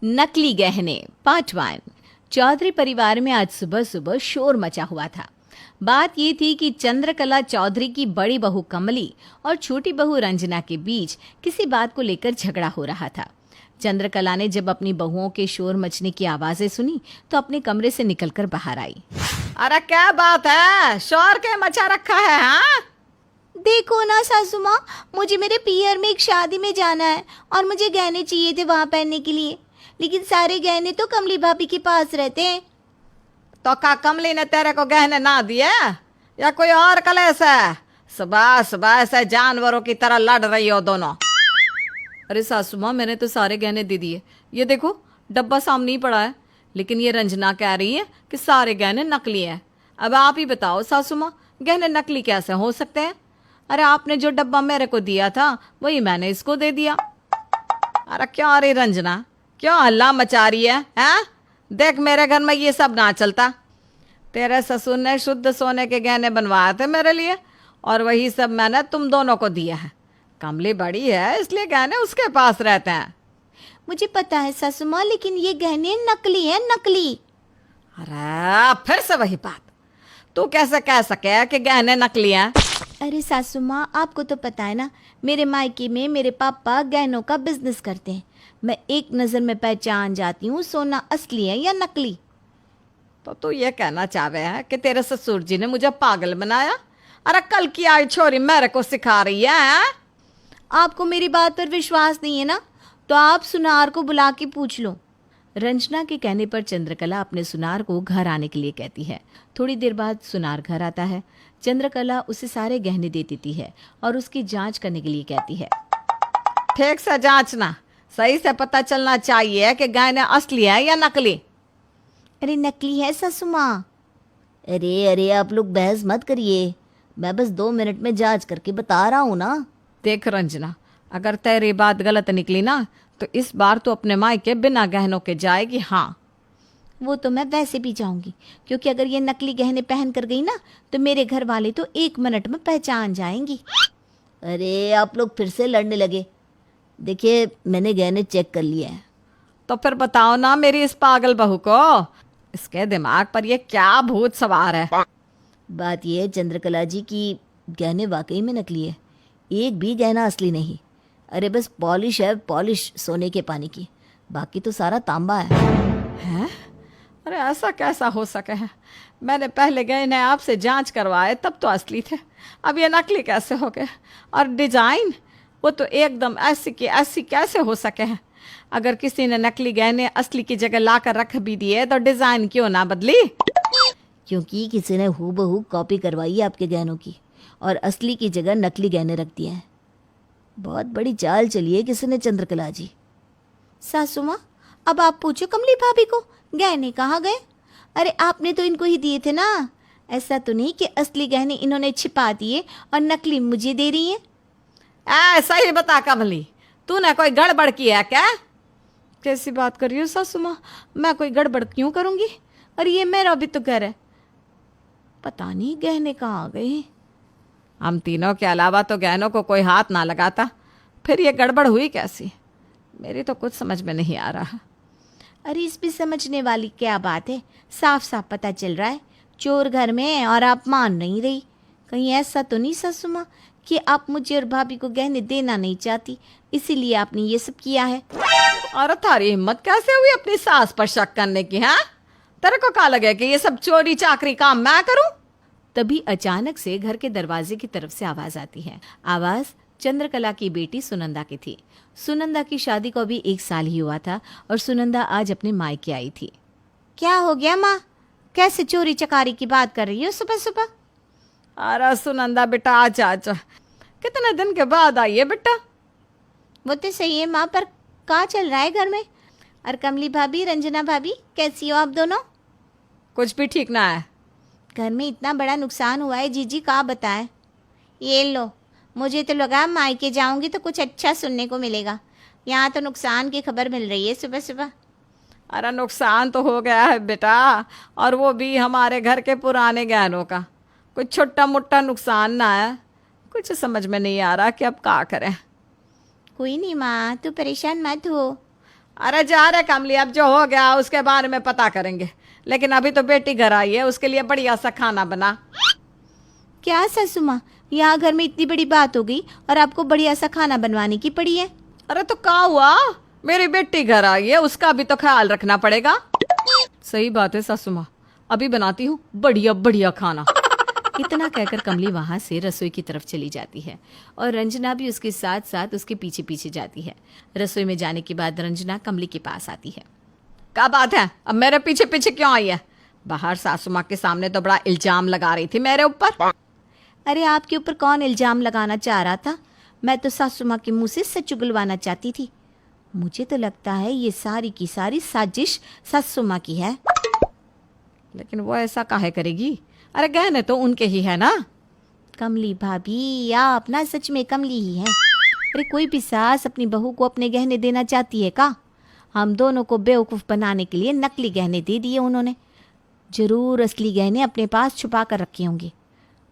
नकली गहने पार्ट 1। चौधरी परिवार में आज सुबह सुबह शोर मचा हुआ था। बात ये थी कि चंद्रकला चौधरी की बड़ी बहू कमली और छोटी बहू रंजना के बीच किसी बात को लेकर झगड़ा हो रहा था। चंद्रकला ने जब अपनी बहुओं के शोर मचने की आवाजें सुनी तो अपने कमरे से निकलकर बाहर आई। अरे क्या बात है, शोर के मचा रखा है? हाँ, देखो ना सासू माँ, मुझे मेरे पियर में एक शादी में जाना है और मुझे गहने चाहिए थे वहाँ पहनने के लिए, लेकिन सारे गहने तो कमली भाभी के पास रहते हैं। तो का कमली ने तेरे को गहने ना दिए या कोई और कलेश है? सुबह सुबह ऐसे जानवरों की तरह लड़ रही हो दोनों। अरे सासू माँ, मैंने तो सारे गहने दे दिए। ये देखो डब्बा सामने ही पड़ा है, लेकिन ये रंजना कह रही है कि सारे गहने नकली हैं। अब आप ही बताओ सासू माँ, गहने नकली कैसे हो सकते हैं? अरे आपने जो डब्बा मेरे को दिया था वही मैंने इसको दे दिया। अरे क्यों रे रंजना, क्यों हल्ला मचा रही है? हैं? देख मेरे घर में ये सब ना चलता। तेरे ससुर ने शुद्ध सोने के गहने बनवाए थे मेरे लिए और वही सब मैंने तुम दोनों को दिया है। कमली बड़ी है इसलिए गहने उसके पास रहते हैं। मुझे पता है सासू माँ, लेकिन ये गहने नकली हैं, नकली। अरे फिर से वही बात, तू कैसे कह सके कि गहने नकली हैं? अरे सासू माँ, आपको तो पता है ना, मेरे मायके में मेरे पापा गहनों का बिजनेस करते हैं। मैं एक नज़र में पहचान जाती हूँ सोना असली है या नकली। तो तू ये कहना चाहवे है कि तेरे ससुर जी ने मुझे पागल बनाया? अरे कल की आई छोरी मेरे को सिखा रही है। आपको मेरी बात पर विश्वास नहीं है ना, तो आप सुनार को बुला के पूछ लो। रंजना के कहने पर चंद्रकला अपने सुनार को घर आने के लिए कहती है। थोड़ी देर बाद सुनार घर आता है। चंद्रकला उसे सारे गहने दे देती है और उसकी जांच करने के लिए कहती है। ठीक से जांचना, सही से पता चलना चाहिए कि गहने असली है या नकली। अरे नकली है सासू माँ। अरे आप लोग बहस मत करिए, मैं बस 2 मिनट में जांच करके बता रहा हूँ ना। देख रंजना, अगर तेरी बात गलत निकली ना तो इस बार तो अपने मायके बिना गहनों के जाएगी। हाँ, वो तो मैं वैसे भी जाऊंगी, क्योंकि अगर ये नकली गहने पहन कर गई ना तो मेरे घर वाले तो 1 मिनट में पहचान जाएंगी। अरे आप लोग फिर से लड़ने लगे। देखिए मैंने गहने चेक कर लिए हैं। तो फिर बताओ ना मेरी इस पागल बहू को, इसके दिमाग पर ये क्या भूत सवार है? बात यह है चंद्रकला जी की गहने वाकई में नकली है, एक भी गहना असली नहीं। अरे बस पॉलिश है, पॉलिश सोने के पानी की, बाकी तो सारा तांबा है। अरे ऐसा कैसा हो सके है? मैंने पहले गहने आपसे जांच करवाए तब तो असली थे, अब ये नकली कैसे हो गए? और डिजाइन वो तो एकदम ऐसी की ऐसी कैसे हो सके है? अगर किसी ने नकली गहने असली की जगह लाकर रख भी दिए तो डिजाइन क्यों ना बदली? क्योंकि किसी ने हूबहू कॉपी करवाई है आपके गहनों की और असली की जगह नकली गहने रख दिए हैं। बहुत बड़ी चाल चली है किसी ने चंद्रकला जी। सासू माँ, अब आप पूछो कमली भाभी को गहने कहाँ गए? अरे आपने तो इनको ही दिए थे ना, ऐसा तो नहीं कि असली गहने इन्होंने छिपा दिए और नकली मुझे दे रही हैं। सही बता कमली, तूने कोई गड़बड़ की है क्या? कैसी बात कर रही हो सासू माँ, मैं कोई गड़बड़ क्यों करूँगी? और ये मेरा भी तो घर है, पता नहीं गहने कहाँ गए। हम तीनों के अलावा तो गहनों को कोई हाथ ना लगाता, फिर ये गड़बड़ हुई कैसी? मेरी तो कुछ समझ में नहीं आ रहा। अरे इसमें समझने वाली क्या बात है, साफ साफ पता चल रहा है चोर घर में है और आप मान नहीं रही। कहीं ऐसा तो नहीं सासू माँ कि आप मुझे और भाभी को गहने देना नहीं चाहती, इसीलिए आपने ये सब किया है? और थारी हिम्मत कैसे हुई अपनी सास पर शक करने की? हाँ, तेरे को क्या लगे कि ये सब चोरी चाकरी काम मैं करूं? तभी अचानक से घर के दरवाजे की तरफ से आवाज आती है। आवाज चंद्रकला की बेटी सुनंदा की थी। सुनंदा की शादी को अभी 1 साल ही हुआ था और सुनंदा आज अपने मायके आई थी। क्या हो गया माँ, कैसे चोरी चकारी की बात कर रही हो सुबह सुबह? अरे सुनंदा बेटा, आजा आजा, कितने दिन के बाद आई है बेटा। वो तो सही है माँ, पर क्या चल रहा है घर में? और कमली भाभी, रंजना भाभी, कैसी हो आप दोनों? कुछ भी ठीक ना है। घर में इतना बड़ा नुकसान हुआ है जीजी, का बताएं। ये लो, मुझे तो लगा मायके जाऊंगी तो कुछ अच्छा सुनने को मिलेगा, यहाँ तो नुकसान की खबर मिल रही है सुबह सुबह। अरे नुकसान तो हो गया है बेटा, और वो भी हमारे घर के पुराने गहनों का। कुछ छोटा मोटा नुकसान ना है, कुछ समझ में नहीं आ रहा कि अब क्या करें। कोई नहीं माँ, तू परेशान मत हो। अरे जा रहे कमली, अब जो हो गया उसके बारे में पता करेंगे, लेकिन अभी तो बेटी घर आई है, उसके लिए बढ़िया सा खाना बना। क्या सासू माँ, यहाँ घर में इतनी बड़ी बात हो गई और आपको बढ़िया सा खाना बनवाने की पड़ी है? अरे तो क्या हुआ, मेरी बेटी घर आई है, उसका भी तो ख्याल रखना पड़ेगा। सही बात है सासू माँ, अभी बनाती हूँ बढ़िया बढ़िया खाना। इतना कहकर कमली वहां से रसोई की तरफ चली जाती है और रंजना भी उसके साथ साथ उसके पीछे पीछे जाती है। रसोई में जाने के बाद रंजना कमली के पास आती है। क्या बात है, अब मेरे पीछे पीछे क्यों आई है? बाहर सासू माँ के सामने तो बड़ा इल्जाम लगा रही थी मेरे ऊपर। अरे आपके ऊपर कौन इल्जाम लगाना चाह रहा था? मैं तो सासू माँ के मुंह से सच उगलवाना चाहती थी। मुझे तो लगता है ये सारी की सारी साजिश सासू माँ की है। लेकिन वो ऐसा काहे करेगी? अरे गहने तो उनके ही है ना। कमली भाभी, आप ना सच में कमली ही है। अरे कोई भी सास अपनी बहू को अपने गहने देना चाहती है का? हम दोनों को बेवकूफ़ बनाने के लिए नकली गहने दे दिए उन्होंने। जरूर असली गहने अपने पास छुपा कर रखे होंगे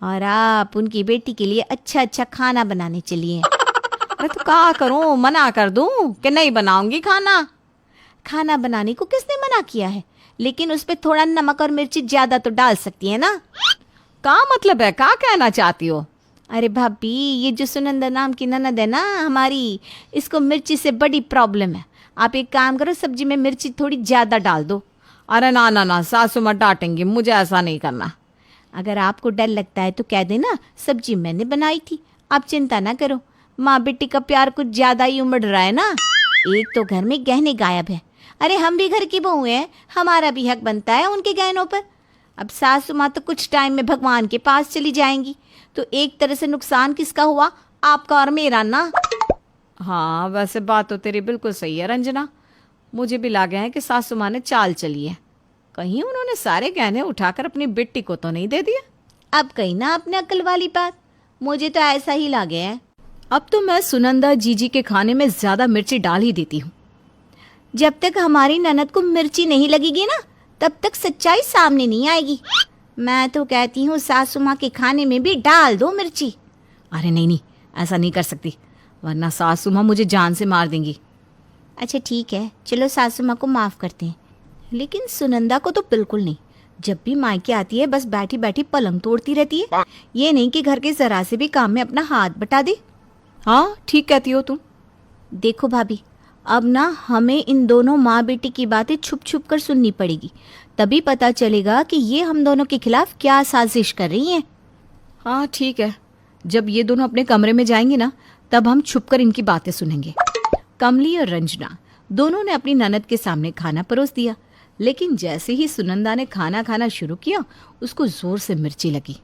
और आप उनकी बेटी के लिए अच्छा अच्छा खाना बनाने चलिए। अरे तो क्या करूं, मना कर दूं कि नहीं बनाऊंगी खाना? खाना बनाने को किसने मना किया है? लेकिन उस पर थोड़ा नमक और मिर्ची ज्यादा तो डाल सकती है ना। क्या मतलब है, क्या कहना चाहती हो? अरे भाभी, ये जो सुनंदा नाम की ननद है ना हमारी, इसको मिर्ची से बड़ी प्रॉब्लम है। आप एक काम करो, सब्जी में मिर्ची थोड़ी ज्यादा डाल दो। अरे ना ना ना, सासू मत डांटेंगी, मुझे ऐसा नहीं करना। अगर आपको डर लगता है तो कह देना सब्जी मैंने बनाई थी, आप चिंता ना करो। माँ बेटी का प्यार कुछ ज्यादा ही उमड़ रहा है ना। एक तो घर में गहने गायब है। अरे हम भी घर की बहू हैं, हमारा भी हक बनता है उनके गहनों पर। अब सासू माँ तो कुछ टाइम में भगवान के पास चली जाएंगी, तो एक तरह से नुकसान किसका हुआ? आपका और मेरा ना। हाँ वैसे बात तो तेरी बिल्कुल सही है रंजना, मुझे भी लगा है कि सासू माँ ने चाल चली है। कहीं उन्होंने सारे गहने उठाकर अपनी बेटी को तो नहीं दे दिए? अब कही ना अपने अक्ल वाली बात, मुझे तो ऐसा ही लगे है। अब तो मैं सुनंदा जीजी के खाने में ज्यादा मिर्ची डाल ही देती हूँ। जब तक हमारी ननद को मिर्ची नहीं लगेगी ना, तब तक सच्चाई सामने नहीं आएगी। मैं तो कहती हूँ सासू माँ के खाने में भी डाल दो मिर्ची। अरे नहीं नहीं, ऐसा नहीं कर सकती, वरना सासू माँ मुझे जान से मार देंगी। अच्छा ठीक है, चलो सासू माँ को माफ़ करते हैं, लेकिन सुनंदा को तो बिल्कुल नहीं। जब भी मायके आती है बस बैठी बैठी पलंग तोड़ती रहती है। ये नहीं कि घर के जरा से भी काम में अपना हाथ बटा दे। हाँ ठीक कहती हो तुम। देखो भाभी, अब ना हमें इन दोनों माँ बेटी की बातें छुप छुप कर सुननी पड़ेगी, तभी पता चलेगा कि ये हम दोनों के खिलाफ क्या साजिश कर रही हैं। हाँ ठीक है, जब ये दोनों अपने कमरे में जाएंगे ना, तब हम छुपकर इनकी बातें सुनेंगे। कमली और रंजना दोनों ने अपनी ननद के सामने खाना परोस दिया, लेकिन जैसे ही सुनंदा ने खाना खाना शुरू किया, उसको जोर से मिर्ची लगी।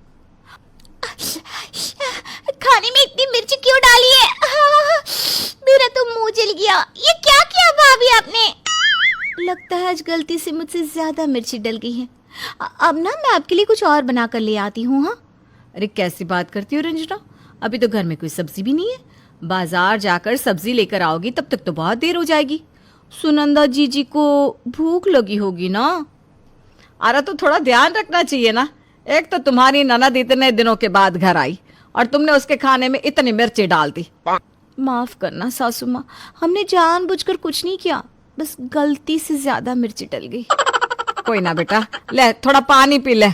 खाने में इतनी मिर्ची क्यों डाली है? मेरा तो मुंह जल गया। ये क्या किया भाभी आपने? लगता है आज गलती से मुझसे ज्यादा मिर्ची डल गई है। अब ना मैं आपके लिए कुछ और बना कर ले आती हूँ। हाँ अरे कैसी बात करती हो रंजना, अभी तो घर में कोई सब्जी भी नहीं है। बाजार जाकर सब्जी लेकर आओगी तब तक तो बहुत देर हो जाएगी। सुनंदा जीजी को भूख लगी होगी ना। अरे तो थोड़ा ध्यान रखना चाहिए ना, एक तो तुम्हारी ननद इतने दिनों के बाद घर आई और तुमने उसके खाने में इतनी मिर्ची डाल दी। माफ करना सासू माँ, हमने जानबूझकर कुछ नहीं किया, बस गलती से ज्यादा मिर्ची डल गई। कोई ना बेटा, ले थोड़ा पानी पी ले,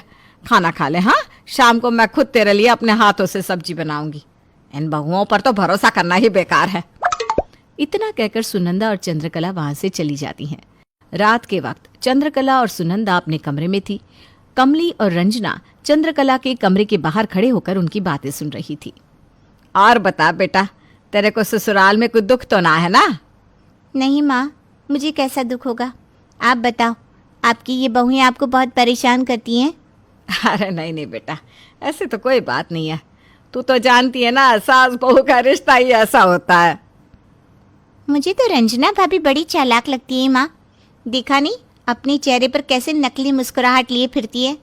खाना खा ले। हाँ, शाम को मैं खुद तेरे लिए अपने हाथों से सब्जी बनाऊंगी। इन बहुओं पर तो भरोसा करना ही बेकार है। इतना कहकर सुनंदा और चंद्रकला वहां से चली जाती हैं। रात के वक्त चंद्रकला और सुनंदा अपने कमरे में थी। कमली और रंजना चंद्रकला के कमरे के बाहर खड़े होकर उनकी बातें सुन रही थी। और बता बेटा, तेरे को ससुराल में कोई दुख तो ना है ना? नहीं माँ, मुझे कैसा दुख होगा? आप बताओ, आपकी ये बहुएं आपको बहुत परेशान करती हैं? अरे नहीं नहीं बेटा, ऐसी तो कोई बात नहीं है। तू तो जानती है ना, सास बहू का रिश्ता ही ऐसा होता है। मुझे तो रंजना भाभी बड़ी चालाक लगती है माँ। देखा नहीं अपने चेहरे पर कैसे नकली मुस्कुराहट लिए फिरती है।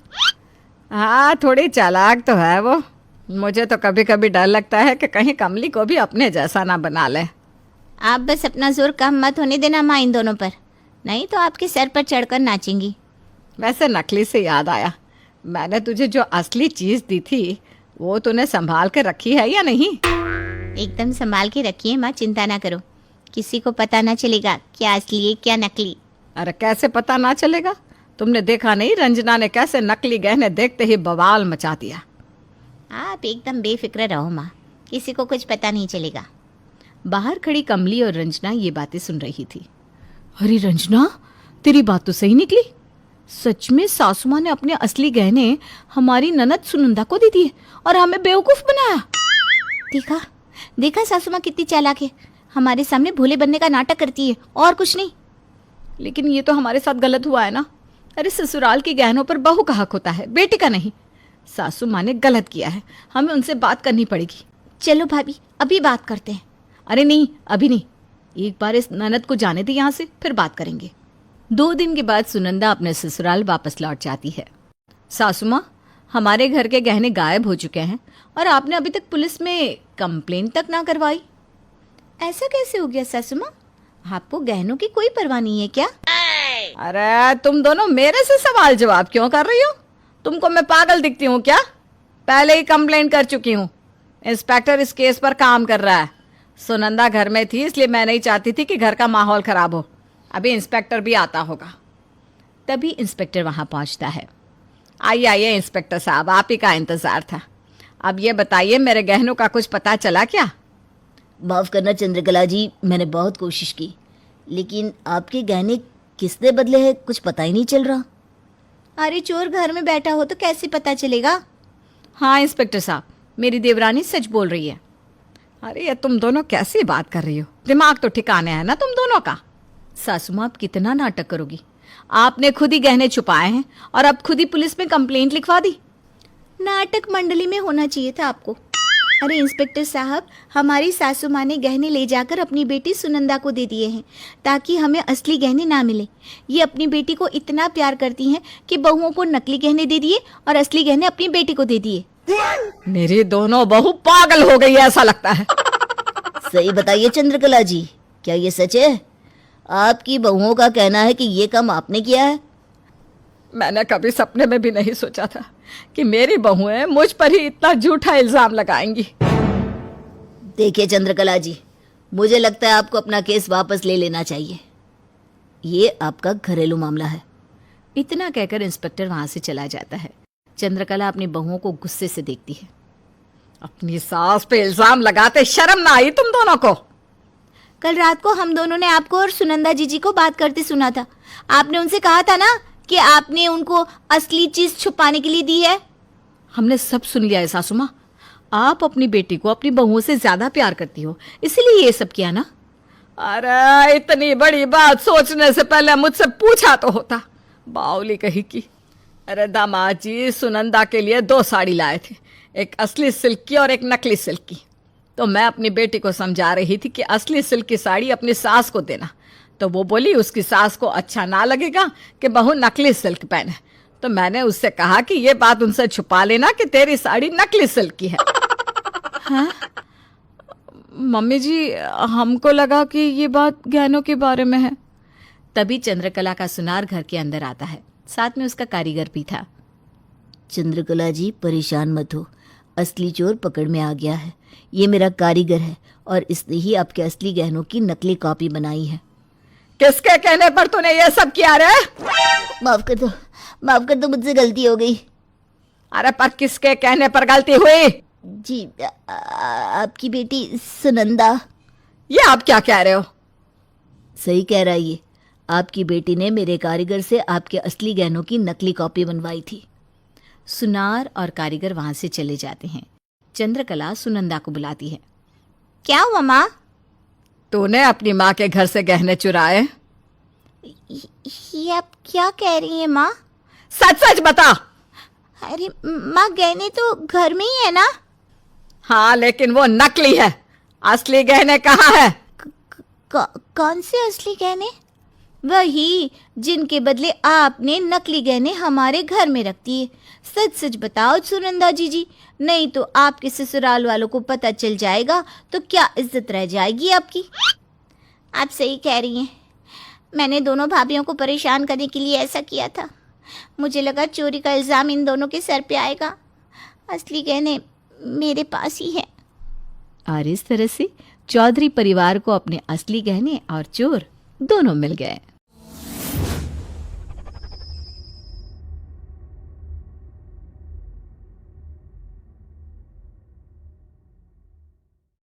हाँ थोड़ी चालाक तो है वो। मुझे तो कभी कभी डर लगता है कि कहीं कमली को भी अपने जैसा ना बना ले। आप बस अपना जोर कम मत होने देना माँ इन दोनों पर, नहीं तो आपके सर पर चढ़कर नाचेंगी। वैसे नकली से याद आया, मैंने तुझे जो असली चीज दी थी वो तूने संभाल के रखी है या नहीं? एकदम संभाल के रखिए माँ, चिंता ना करो। किसी को पता ना चलेगा क्या असली है क्या नकली। अरे कैसे पता ना चलेगा? तुमने देखा नहीं रंजना ने कैसे नकली गहने देखते ही बवाल मचा दिया। आप एकदम बेफिक्र रहो माँ, किसी को कुछ पता नहीं चलेगा। बाहर खड़ी कमली और रंजना ये बातें सुन रही थी। अरे रंजना, तेरी बात तो सही निकली। सच में सासू माँ ने अपने असली गहने हमारी ननद सुनंदा को दे दिए और हमें बेवकूफ बनाया। देखा देखा सासू माँ कितनी चालाक है, हमारे सामने भोले बनने का नाटक करती है और कुछ नहीं। लेकिन ये तो हमारे साथ गलत हुआ है ना। अरे ससुराल के गहनों पर बहू का हक होता है, बेटी का नहीं। सासू माँ ने गलत किया है, हमें उनसे बात करनी पड़ेगी। चलो भाभी अभी बात करते हैं। अरे नहीं, अभी नहीं, एक बार इस ननद को जाने दे यहाँ से, फिर बात करेंगे। 2 दिन के बाद सुनंदा अपने ससुराल वापस लौट जाती है। सासू माँ, हमारे घर के गहने गायब हो चुके हैं और आपने अभी तक पुलिस में कंप्लेंट तक ना करवाई। ऐसा कैसे हो गया सासू माँ, आपको गहनों की कोई परवाह नहीं है क्या? अरे तुम दोनों मेरे से सवाल जवाब क्यों कर रही हो? तुमको मैं पागल दिखती हूँ क्या? पहले ही कंप्लेंट कर चुकी हूँ। इंस्पेक्टर इस केस पर काम कर रहा है। सुनंदा घर में थी इसलिए मैं नहीं चाहती थी कि घर का माहौल खराब हो। अभी इंस्पेक्टर भी आता होगा। तभी इंस्पेक्टर वहां पहुंचता है। आइए आइए इंस्पेक्टर साहब, आप ही का इंतजार था। अब ये बताइए मेरे गहनों का कुछ पता चला क्या? माफ करना चंद्रकला जी, मैंने बहुत कोशिश की, लेकिन आपके गहने किसने बदले हैं कुछ पता ही नहीं चल रहा। अरे चोर घर में बैठा हो तो कैसे पता चलेगा? हाँ इंस्पेक्टर साहब, मेरी देवरानी सच बोल रही है। अरे ये तुम दोनों कैसी बात कर रही हो? दिमाग तो ठिकाने है ना तुम दोनों का। सासू माँ, आप कितना नाटक करोगी? आपने खुद ही गहने छुपाए हैं और अब खुद ही पुलिस में कंप्लेंट लिखवा दी। नाटक मंडली में होना चाहिए था आपको। अरे इंस्पेक्टर साहब, हमारी सासू माँ ने गहने ले जाकर अपनी बेटी सुनंदा को दे दिए हैं ताकि हमें असली गहने ना मिले। ये अपनी बेटी को इतना प्यार करती हैं कि बहुओं को नकली गहने दे दिए और असली गहने अपनी बेटी को दे दिए। मेरी दोनों बहू पागल हो गई ऐसा लगता है। सही बताइए चंद्रकला जी, क्या ये सच है? आपकी बहुओं का कहना है कि ये काम आपने किया है। मैंने कभी सपने में भी नहीं सोचा था कि मेरी बहुएं मुझ पर ही इतना झूठा इल्जाम लगाएंगी। देखिए चंद्रकला जी, मुझे लगता है आपको अपना केस वापस ले लेना चाहिए। ये आपका घरेलू मामला है। इतना कहकर इंस्पेक्टर वहां से चला जाता है। चंद्रकला अपनी बहुओं को गुस्से से देखती है। अपनी सास पे इल्जाम लगाते शर्म ना आई तुम दोनों को? कल रात को हम दोनों ने आपको और सुनंदा जीजी को बात करते सुना था। आपने उनसे कहा था ना कि आपने उनको असली चीज छुपाने के लिए दी है। हमने सब सुन लिया है सासू माँ। आप अपनी बेटी को अपनी बहुओं से ज्यादा प्यार करती हो, इसीलिए ये सब किया ना। अरे इतनी बड़ी बात सोचने से पहले मुझसे पूछा तो होता। बावली कही की। अरे दामाद जी सुनंदा के लिए 2 साड़ी लाए थे, एक असली सिल्क की और एक नकली सिल्क की। तो मैं अपनी बेटी को समझा रही थी कि असली सिल्क की साड़ी अपनी सास को देना, तो वो बोली उसकी सास को अच्छा ना लगेगा कि बहू नकली सिल्क पहने। तो मैंने उससे कहा कि ये बात उनसे छुपा लेना कि तेरी साड़ी नकली सिल्क की है। हाँ? मम्मी जी, हमको लगा कि ये बात गहनों के बारे में है। तभी चंद्रकला का सुनार घर के अंदर आता है, साथ में उसका कारीगर भी था। चंद्रकला जी परेशान मत हो, असली चोर पकड़ में आ गया है। ये मेरा कारीगर है और इसने ही आपके असली गहनों की नकली कॉपी बनाई है। किसके कहने पर तूने ये सब किया रे? माफ कर दो, मुझसे गलती हो गई। अरे पर किसके कहने पर गलती हुई? जी आपकी बेटी सुनंदा। ये आप क्या कह रहे हो? सही कह रहा है ये। आपकी बेटी ने मेरे कारीगर से आपके असली गहनों की नकली कॉपी बनवाई थी। सुनार और कारीगर वहां से चले जाते हैं। चंद्रकला सुनंदा को बुलाती है। क्या हुआ माँ? तूने अपनी माँ के घर से गहने चुराए? ये आप क्या कह रही हैं माँ? सच सच बता। अरे माँ, गहने तो घर में ही है ना। हाँ लेकिन वो नकली है, असली गहने कहाँ है? कौन से असली गहने? वही जिनके बदले आपने नकली गहने हमारे घर में रख दिए। सच सच बताओ सुनंदा जीजी, नहीं तो आपके ससुराल वालों को पता चल जाएगा तो क्या इज्जत रह जाएगी आपकी। आप सही कह रही हैं, मैंने दोनों भाभियों को परेशान करने के लिए ऐसा किया था। मुझे लगा चोरी का इल्ज़ाम इन दोनों के सर पे आएगा। असली गहने मेरे पास ही है। और इस तरह से चौधरी परिवार को अपने असली गहने और चोर दोनों मिल गए।